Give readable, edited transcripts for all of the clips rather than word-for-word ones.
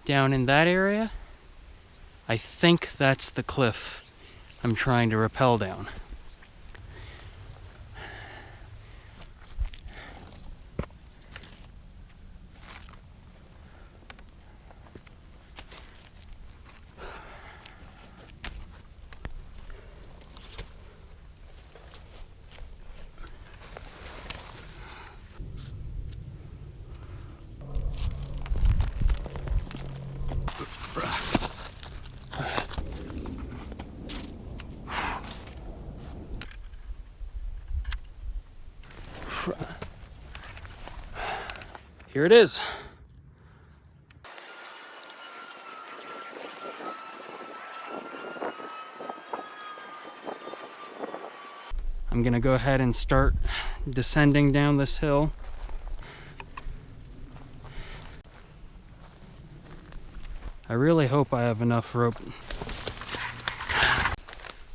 down in that area. I think that's the cliff I'm trying to rappel down. Here it is. I'm gonna go ahead and start descending down this hill. I really hope I have enough rope.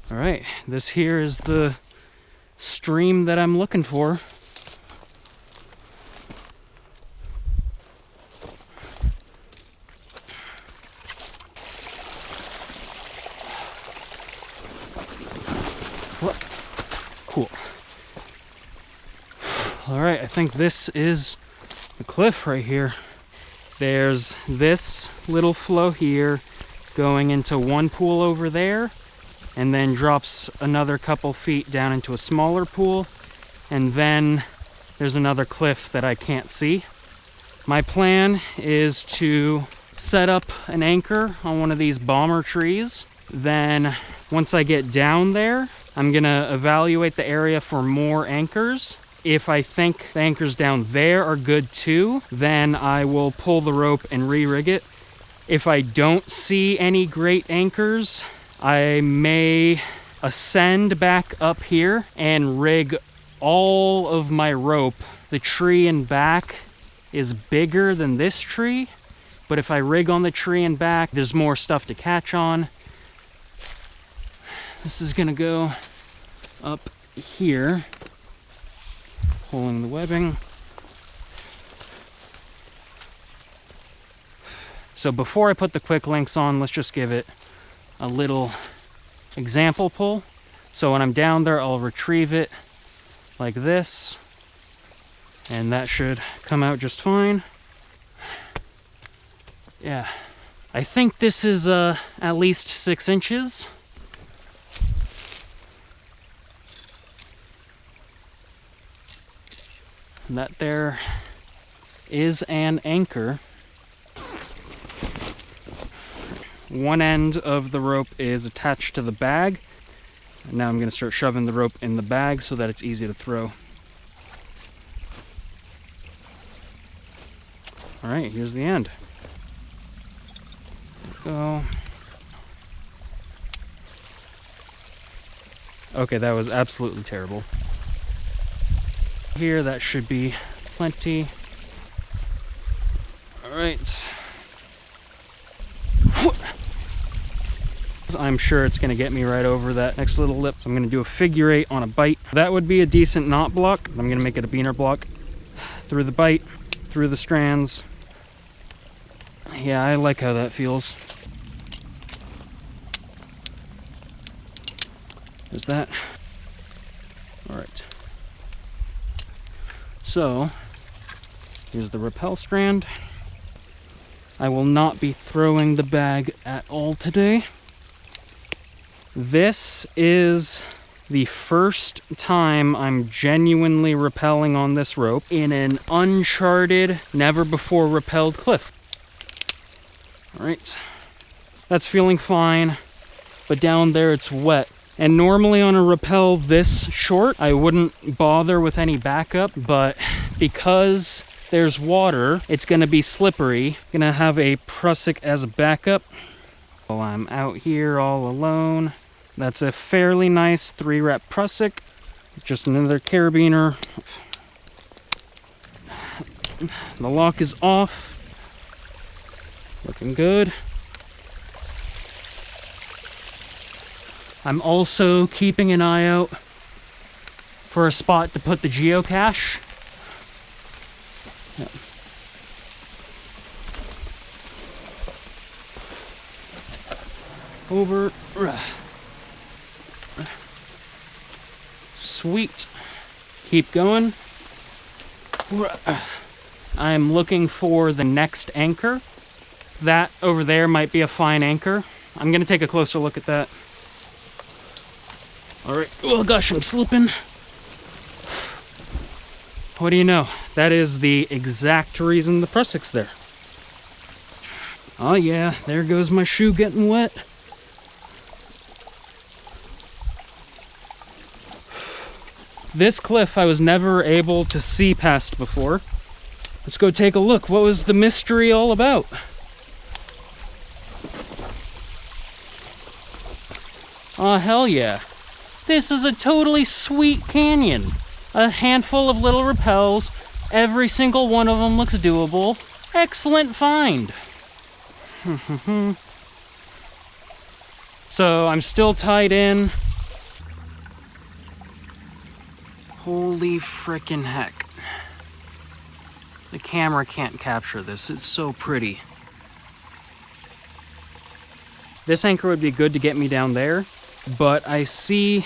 All right, this here is the stream that I'm looking for. Cool. All right, I think this is the cliff right here. There's this little flow here going into one pool over there, and then drops another couple feet down into a smaller pool, and then there's another cliff that I can't see. My plan is to set up an anchor on one of these bomber trees. Then once I get down there, I'm gonna evaluate the area for more anchors. If I think the anchors down there are good too, then I will pull the rope and re-rig it. If I don't see any great anchors, I may ascend back up here and rig all of my rope. The tree in back is bigger than this tree, but if I rig on the tree in back, there's more stuff to catch on. This is gonna go up here, pulling the webbing. So before I put the quick links on, let's just give it a little example pull. So when I'm down there, I'll retrieve it like this, and that should come out just fine. Yeah, I think this is at least 6 inches. And that there is an anchor. One end of the rope is attached to the bag. And now I'm going to start shoving the rope in the bag so that it's easy to throw. All right, here's the end. Go. Okay, that was absolutely terrible. Here, that should be plenty. All right. I'm sure it's going to get me right over that next little lip. So I'm going to do a figure 8 on a bite. That would be a decent knot block. I'm going to make it a beaner block. Through the bite, through the strands. Yeah, I like how that feels. There's that. All right. So, here's the rappel strand. I will not be throwing the bag at all today. This is the first time I'm genuinely rappelling on this rope in an uncharted, never before rappelled cliff. All right, that's feeling fine, but down there it's wet. And normally on a rappel this short, I wouldn't bother with any backup, but because there's water, it's gonna be slippery. Gonna have a prusik as a backup. While I'm out here all alone, that's a fairly nice 3-rep prusik. Just another carabiner. The lock is off. Looking good. I'm also keeping an eye out for a spot to put the geocache. Yep. over. Sweet. Keep going. I'm looking for the next anchor. That over there might be a fine anchor. I'm gonna take a closer look at that. All right, oh gosh, I'm slipping. What do you know? That is the exact reason the prussik's there. Oh yeah, there goes my shoe getting wet. This cliff I was never able to see past before. Let's go take a look. What was the mystery all about? Oh hell yeah. This is a totally sweet canyon. A handful of little rappels. Every single one of them looks doable. Excellent find. So I'm still tied in. Holy frickin' heck. The camera can't capture this. It's so pretty. This anchor would be good to get me down there, but I see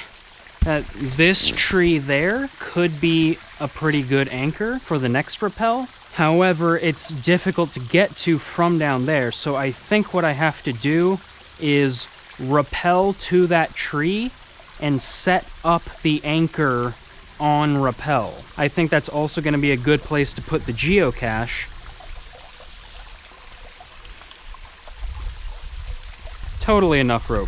that this tree there could be a pretty good anchor for the next rappel. However, it's difficult to get to from down there, so I think what I have to do is rappel to that tree and set up the anchor on rappel. I think that's also going to be a good place to put the geocache. Totally enough rope.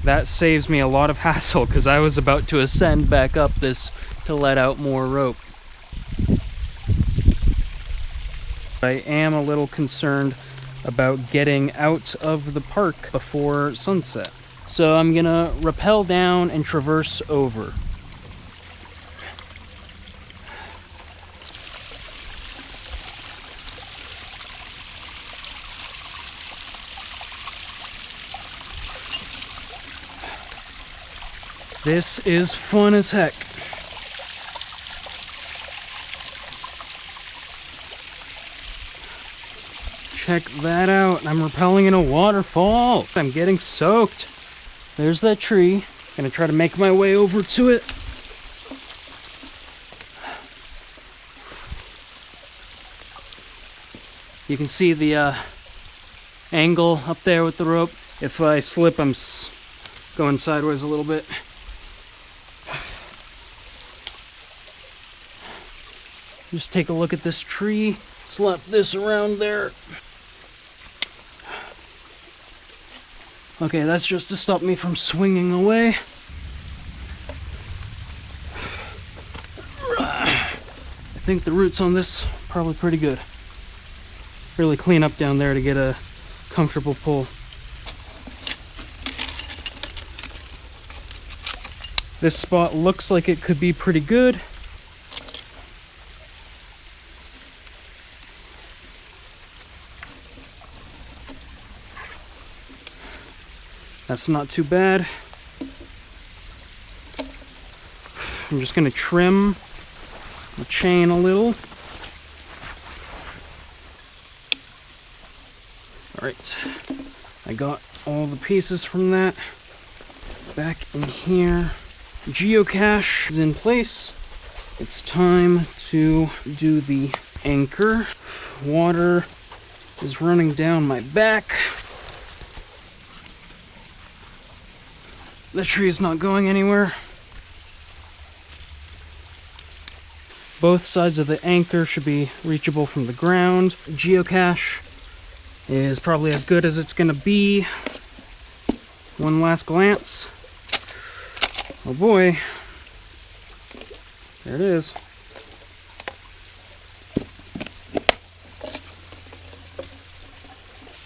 That saves me a lot of hassle because I was about to ascend back up this to let out more rope. I am a little concerned about getting out of the park before sunset. So I'm gonna rappel down and traverse over. This is fun as heck. Check that out. I'm rappelling in a waterfall. I'm getting soaked. There's that tree. Gonna try to make my way over to it. You can see the angle up there with the rope. If I slip, I'm going sideways a little bit. Just take a look at this tree. Slap this around there. Okay, that's just to stop me from swinging away. I think the roots on this are probably pretty good. Really clean up down there to get a comfortable pull. This spot looks like it could be pretty good. That's not too bad. I'm just going to trim the chain a little. Alright, I got all the pieces from that back in here. Geocache is in place. It's time to do the anchor. Water is running down my back. The tree is not going anywhere. Both sides of the anchor should be reachable from the ground. Geocache is probably as good as it's going to be. One last glance. Oh boy. There it is.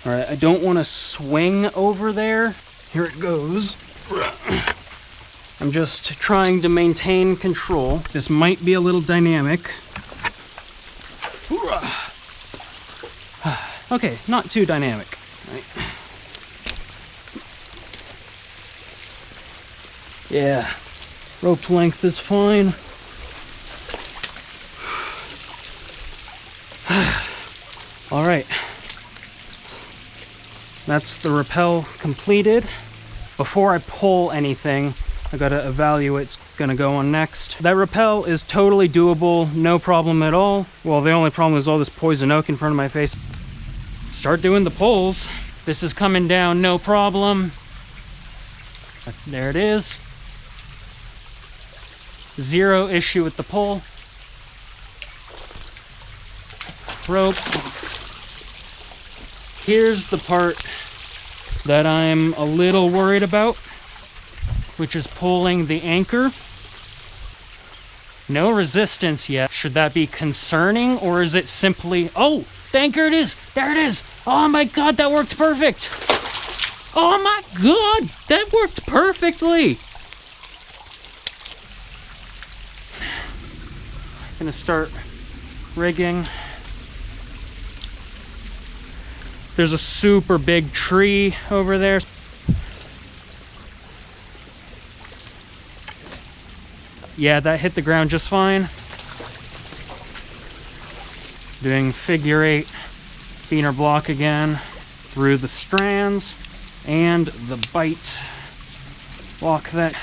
Alright, I don't want to swing over there. Here it goes. I'm just trying to maintain control. This might be a little dynamic. Okay, not too dynamic. Right. Yeah, rope length is fine. All right, that's the rappel completed. before I pull anything, I gotta evaluate what's gonna go on next. That rappel is totally doable, no problem at all. Well, the only problem is all this poison oak in front of my face. Start doing the pulls. This is coming down, no problem. There it is. Zero issue with the pull. Rope. Here's the part that I'm a little worried about, which is pulling the anchor. No resistance yet. Should that be concerning, or is it simply, oh, the anchor it is, there it is. Oh my God, that worked perfect. Oh my God, that worked perfectly. I'm gonna start rigging. There's a super big tree over there. Yeah, that hit the ground just fine. Doing figure 8 spinner block again through the strands and the bite. Lock that.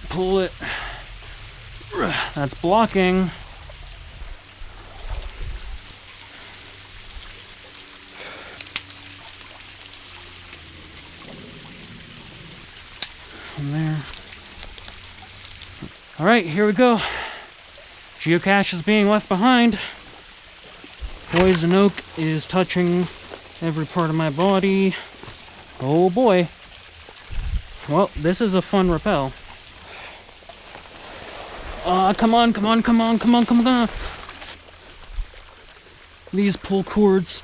Pull it. That's blocking. From there. All right, here we go. Geocache is being left behind. Poison oak is touching every part of my body. Oh boy. Well, this is a fun rappel. Come on, come on, come on, come on, come on. These pull cords.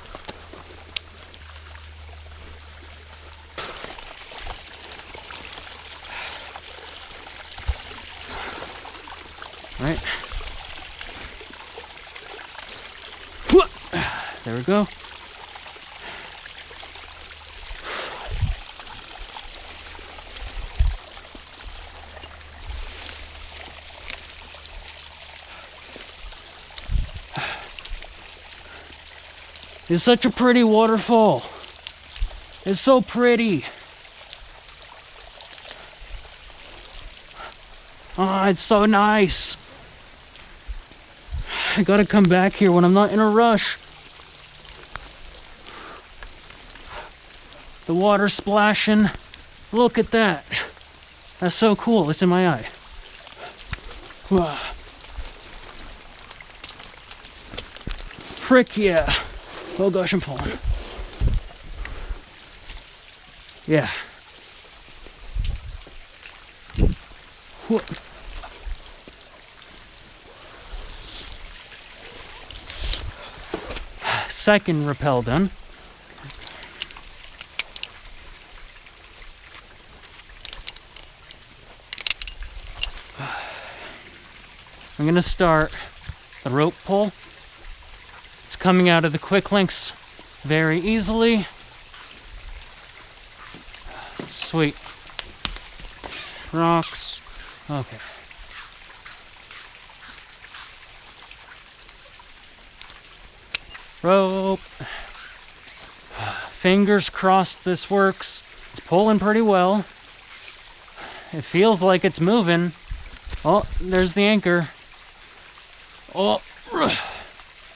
All right. There we go. It's such a pretty waterfall. It's so pretty. Oh, it's so nice. I gotta come back here when I'm not in a rush. The water splashing. Look at that. That's so cool. It's in my eye. Frick yeah. Oh gosh, I'm falling. Yeah. Second rappel done. I'm gonna start the rope pull. It's coming out of the quick links very easily. Sweet. Rocks. Okay. Rope. Fingers crossed this works. It's pulling pretty well. It feels like it's moving. Oh, there's the anchor. Oh,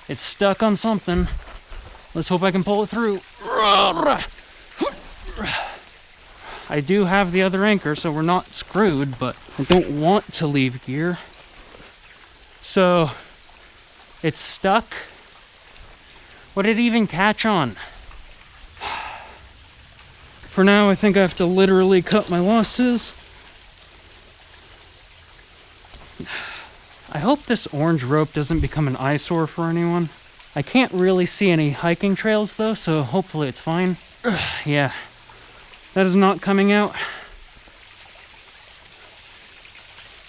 it's stuck on something. Let's hope I can pull it through. I do have the other anchor, so we're not screwed, but I don't want to leave gear. So, it's stuck. What did it even catch on? For now, I think I have to literally cut my losses. I hope this orange rope doesn't become an eyesore for anyone. I can't really see any hiking trails though, so hopefully it's fine. Yeah, that is not coming out.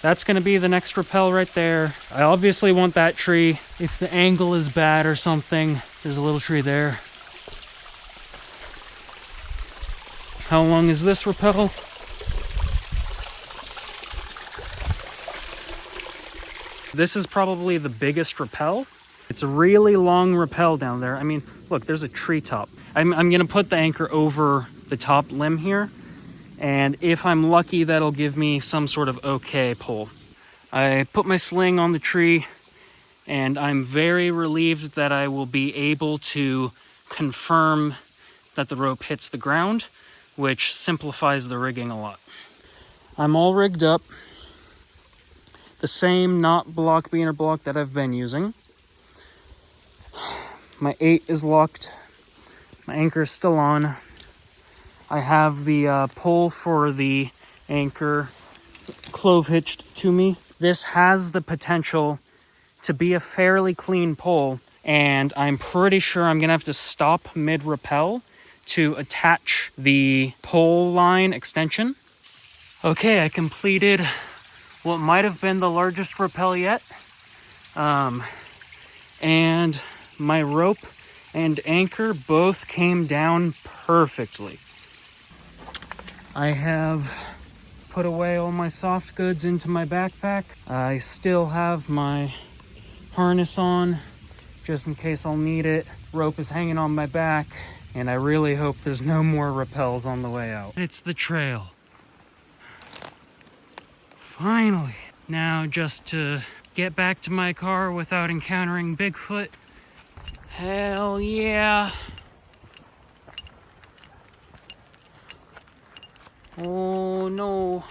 That's gonna be the next rappel right there. I obviously want that tree. If the angle is bad or something, there's a little tree there. How long is this rappel? This is probably the biggest rappel. It's a really long rappel down there. I mean, look, there's a treetop. I'm gonna put the anchor over the top limb here. And if I'm lucky, that'll give me some sort of okay pull. I put my sling on the tree, and I'm very relieved that I will be able to confirm that the rope hits the ground, which simplifies the rigging a lot. I'm all rigged up. The same knot block beaner block that I've been using. My 8 is locked. My anchor is still on. I have the pole for the anchor clove hitched to me. This has the potential to be a fairly clean pole, and I'm pretty sure I'm gonna have to stop mid-rappel to attach the pole line extension. Okay, I completed what might have been the largest rappel yet. And my rope and anchor both came down perfectly. I have put away all my soft goods into my backpack. I still have my harness on, just in case I'll need it. Rope is hanging on my back, and I really hope there's no more rappels on the way out. It's the trail. Finally. Now, just to get back to my car without encountering Bigfoot. Hell yeah. Oh no.